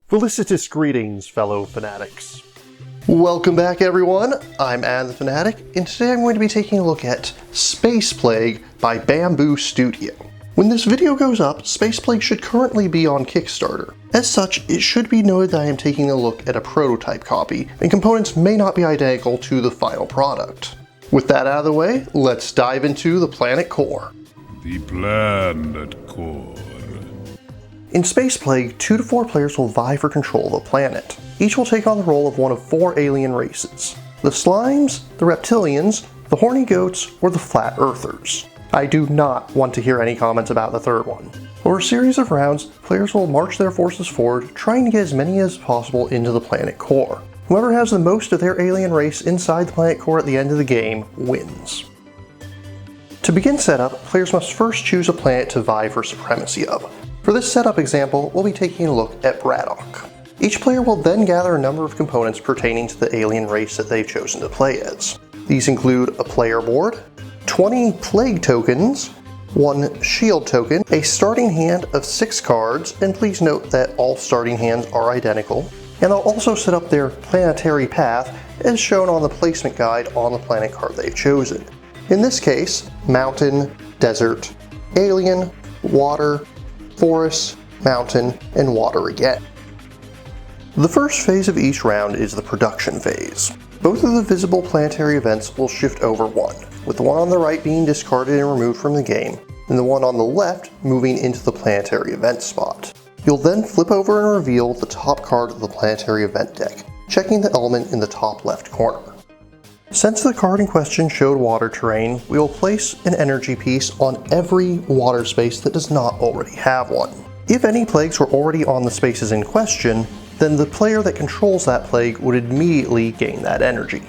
Felicitous greetings, fellow fanatics. Welcome back, everyone. I'm Ad the Fanatic, and today I'm going to be taking a look at Space Plague by Bamboo Studio. When this video goes up, Space Plague should currently be on Kickstarter. As such, it should be noted that I am taking a look at a prototype copy, and components may not be identical to the final product. With that out of the way, let's dive into the planet core. The planet core. In Space Plague, 2 to 4 players will vie for control of a planet. Each will take on the role of one of 4 alien races: the Slimes, the Reptilians, the Horny Goats, or the Flat Earthers. I do not want to hear any comments about the third one. Over a series of rounds, players will march their forces forward, trying to get as many as possible into the planet core. Whoever has the most of their alien race inside the planet core at the end of the game wins. To begin setup, players must first choose a planet to vie for supremacy of. For this setup example, we'll be taking a look at Braddock. Each player will then gather a number of components pertaining to the alien race that they've chosen to play as. These include a player board, 20 plague tokens, 1 shield token, a starting hand of 6 cards, and please note that all starting hands are identical, and they'll also set up their planetary path as shown on the placement guide on the planet card they've chosen. In this case, mountain, desert, alien, water, forest, mountain, and water again. The first phase of each round is the production phase. Both of the visible planetary events will shift over one, with the one on the right being discarded and removed from the game, and the one on the left moving into the planetary event spot. You'll then flip over and reveal the top card of the planetary event deck, checking the element in the top left corner. Since the card in question showed water terrain, we will place an energy piece on every water space that does not already have one. If any plagues were already on the spaces in question, then the player that controls that plague would immediately gain that energy.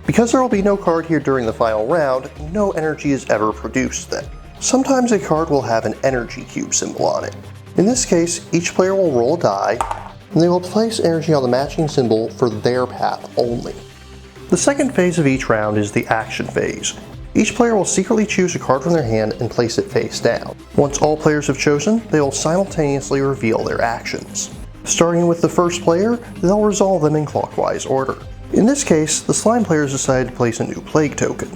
Because there will be no card here during the final round, no energy is ever produced then. Sometimes a card will have an energy cube symbol on it. In this case, each player will roll a die, and they will place energy on the matching symbol for their path only. The second phase of each round is the action phase. Each player will secretly choose a card from their hand and place it face down. Once all players have chosen, they will simultaneously reveal their actions. Starting with the first player, they'll resolve them in clockwise order. In this case, the Slime players decide to place a new plague token.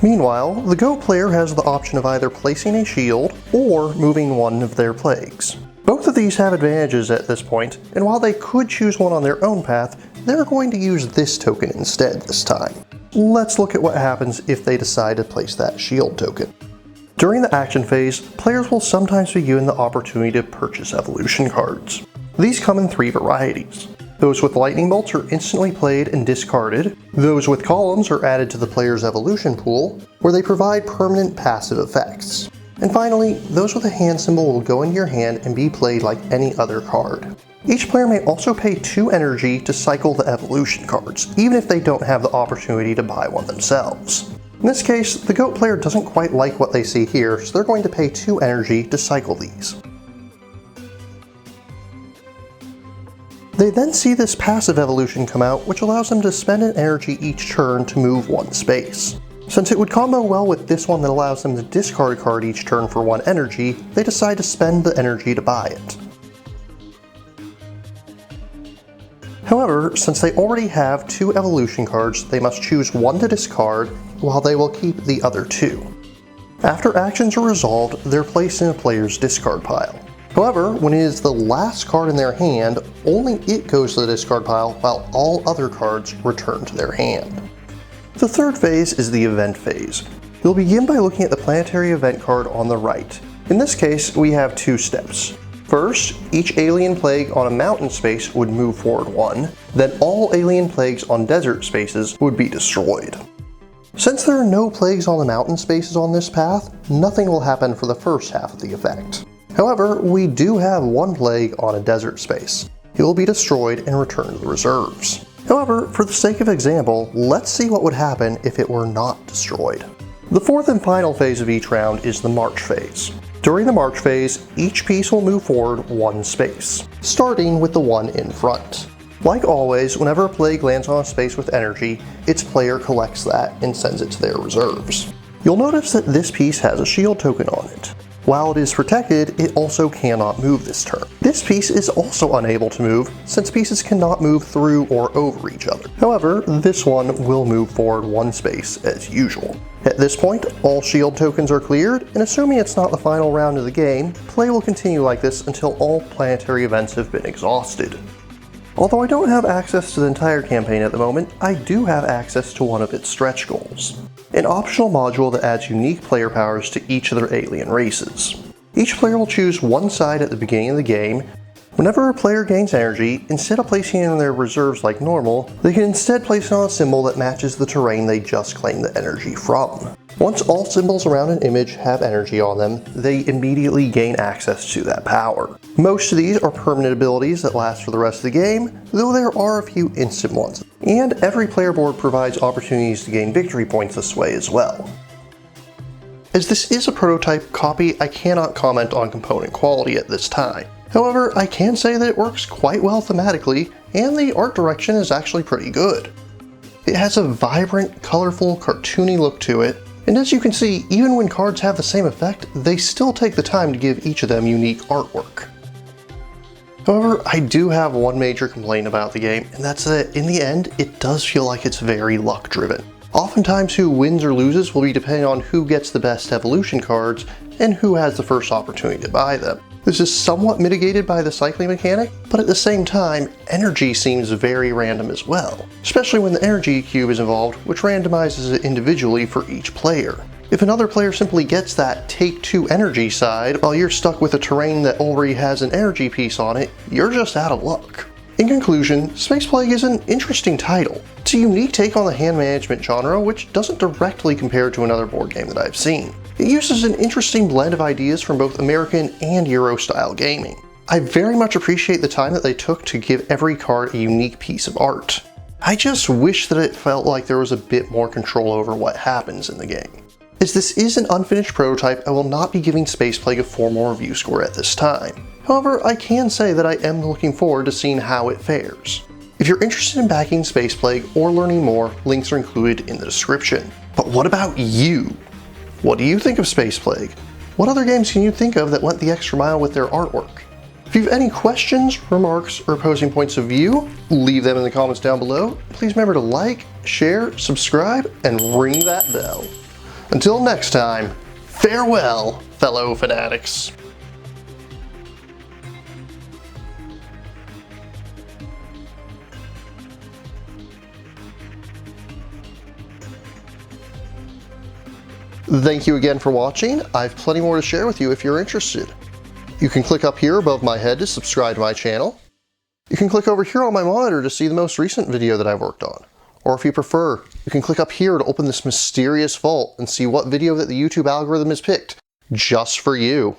Meanwhile, the Goat player has the option of either placing a shield or moving one of their plagues. Both of these have advantages at this point, and while they could choose one on their own path, they're going to use this token instead this time. Let's look at what happens if they decide to place that shield token. During the action phase, players will sometimes be given the opportunity to purchase evolution cards. These come in 3 varieties. Those with lightning bolts are instantly played and discarded. Those with columns are added to the player's evolution pool, where they provide permanent passive effects. And finally, those with a hand symbol will go into your hand and be played like any other card. Each player may also pay 2 energy to cycle the evolution cards, even if they don't have the opportunity to buy one themselves. In this case, the Goat player doesn't quite like what they see here, so they're going to pay 2 energy to cycle these. They then see this passive evolution come out, which allows them to spend an energy each turn to move 1 space. Since it would combo well with this one that allows them to discard a card each turn for 1 energy, they decide to spend the energy to buy it. However, since they already have 2 evolution cards, they must choose 1 to discard, while they will keep the other 2. After actions are resolved, they're placed in a player's discard pile. However, when it is the last card in their hand, only it goes to the discard pile, while all other cards return to their hand. The third phase is the event phase. You'll begin by looking at the planetary event card on the right. In this case, we have 2 steps. First, each alien plague on a mountain space would move forward 1, then all alien plagues on desert spaces would be destroyed. Since there are no plagues on the mountain spaces on this path, nothing will happen for the first half of the effect. However, we do have 1 plague on a desert space. It will be destroyed and returned to the reserves. However, for the sake of example, let's see what would happen if it were not destroyed. The fourth and final phase of each round is the march phase. During the march phase, each piece will move forward 1 space, starting with the one in front. Like always, whenever a plague lands on a space with energy, its player collects that and sends it to their reserves. You'll notice that this piece has a shield token on it. While it is protected, it also cannot move this turn. This piece is also unable to move, since pieces cannot move through or over each other. However, this one will move forward 1 space as usual. At this point, all shield tokens are cleared, and assuming it's not the final round of the game, play will continue like this until all planetary events have been exhausted. Although I don't have access to the entire campaign at the moment, I do have access to one of its stretch goals. An optional module that adds unique player powers to each of their alien races. Each player will choose one side at the beginning of the game. Whenever a player gains energy, instead of placing it in their reserves like normal, they can instead place it on a symbol that matches the terrain they just claimed the energy from. Once all symbols around an image have energy on them, they immediately gain access to that power. Most of these are permanent abilities that last for the rest of the game, though there are a few instant ones. And every player board provides opportunities to gain victory points this way as well. As this is a prototype copy, I cannot comment on component quality at this time. However, I can say that it works quite well thematically, and the art direction is actually pretty good. It has a vibrant, colorful, cartoony look to it, and as you can see, even when cards have the same effect, they still take the time to give each of them unique artwork. However, I do have one major complaint about the game, and that's that in the end, it does feel like it's very luck driven. Oftentimes who wins or loses will be depending on who gets the best evolution cards and who has the first opportunity to buy them. This is somewhat mitigated by the cycling mechanic, but at the same time, energy seems very random as well, especially when the energy cube is involved, which randomizes it individually for each player. If another player simply gets that take 2 energy side while you're stuck with a terrain that already has an energy piece on it, you're just out of luck. In conclusion, Space Plague is an interesting title. It's a unique take on the hand management genre, which doesn't directly compare to another board game that I've seen. It uses an interesting blend of ideas from both American and Euro style gaming. I very much appreciate the time that they took to give every card a unique piece of art. I just wish that it felt like there was a bit more control over what happens in the game. As this is an unfinished prototype, I will not be giving Space Plague a formal review score at this time. However, I can say that I am looking forward to seeing how it fares. If you're interested in backing Space Plague or learning more, links are included in the description. But what about you? What do you think of Space Plague? What other games can you think of that went the extra mile with their artwork? If you have any questions, remarks, or opposing points of view, leave them in the comments down below. Please remember to like, share, subscribe, and ring that bell. Until next time, farewell, fellow fanatics. Thank you again for watching. I have plenty more to share with you if you're interested. You can click up here above my head to subscribe to my channel. You can click over here on my monitor to see the most recent video that I've worked on. Or if you prefer, you can click up here to open this mysterious vault and see what video that the YouTube algorithm has picked just for you.